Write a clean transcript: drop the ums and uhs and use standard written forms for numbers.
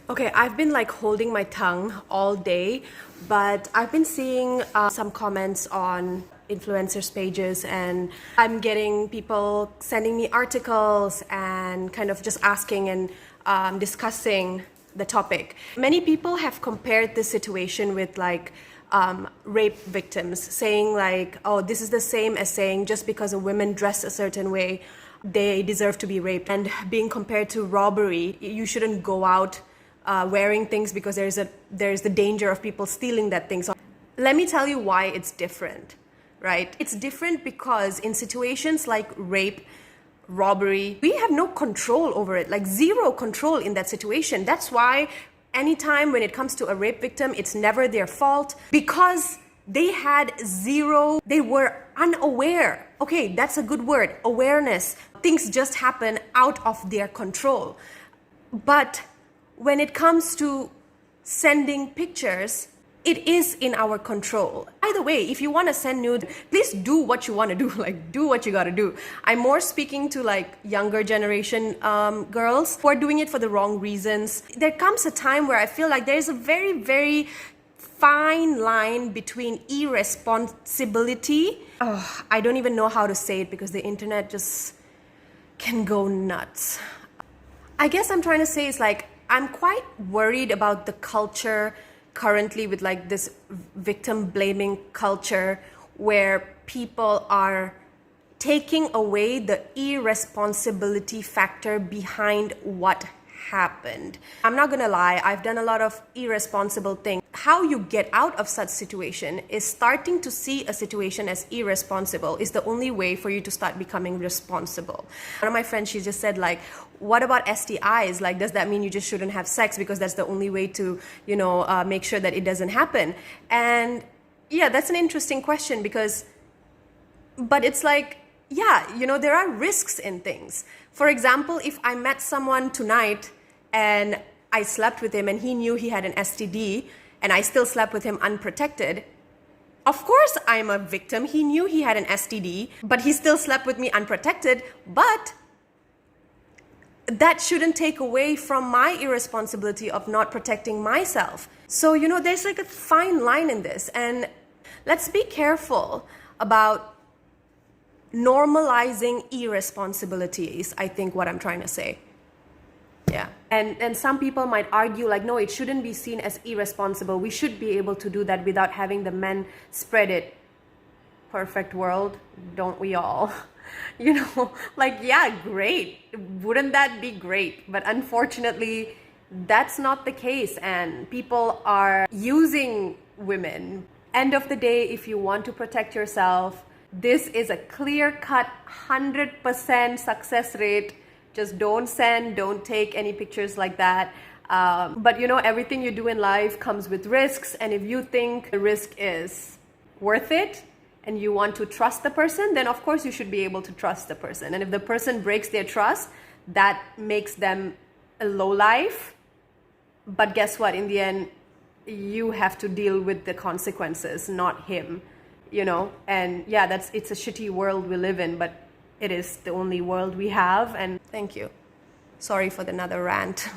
Okay, I've been like holding my tongue all day, but I've been seeing some comments on influencers' pages, and I'm getting people sending me articles and kind of just asking and discussing the topic. Many people have compared this situation with like rape victims, saying like, oh, this is the same as saying just because a woman dress a certain way, they deserve to be raped, and being compared to robbery. You shouldn't go out wearing things because there's the danger of people stealing that thing. So let me tell you why it's different, right? It's different because in situations like rape, robbery, we have no control over it, like zero control in that situation. That's why anytime when it comes to a rape victim, it's never their fault because they were unaware. Okay, that's a good word, awareness. Things just happen out of their control. But when it comes to sending pictures, it is in our control. Either way, if you want to send nude, please do what you want to do. Like, do what you got to do. I'm more speaking to like younger generation girls who are doing it for the wrong reasons. There comes a time where I feel like there is a very, very fine line between irresponsibility. Oh, I don't even know how to say it because the internet just can go nuts. I guess I'm trying to say is like, I'm quite worried about the culture currently with like this victim blaming culture where people are taking away the irresponsibility factor behind what happened. I'm not gonna lie, I've done a lot of irresponsible things. How you get out of such situation is starting to see a situation as irresponsible is the only way for you to start becoming responsible. One of my friends, she just said like, what about STIs? Like, does that mean you just shouldn't have sex because that's the only way to, make sure that it doesn't happen? And yeah, that's an interesting question but it's like, yeah, there are risks in things. For example, if I met someone tonight and I slept with him and he knew he had an STD and I still slept with him unprotected, of course I'm a victim. He knew he had an STD, but he still slept with me unprotected. But that shouldn't take away from my irresponsibility of not protecting myself. So, there's like a fine line in this. And let's be careful about normalizing irresponsibility is, I think, what I'm trying to say. Yeah. And some people might argue like, no, it shouldn't be seen as irresponsible. We should be able to do that without having the men spread it. Perfect world, don't we all? Like, yeah, great. Wouldn't that be great? But unfortunately, that's not the case. And people are using women. End of the day, if you want to protect yourself, this is a clear-cut 100% success rate. Just don't take any pictures like that. But everything you do in life comes with risks. And if you think the risk is worth it and you want to trust the person, then of course you should be able to trust the person. And if the person breaks their trust, that makes them a lowlife. But guess what? In the end, you have to deal with the consequences, not him. And yeah, it's a shitty world we live in, but it is the only world we have. And thank you. Sorry for another rant.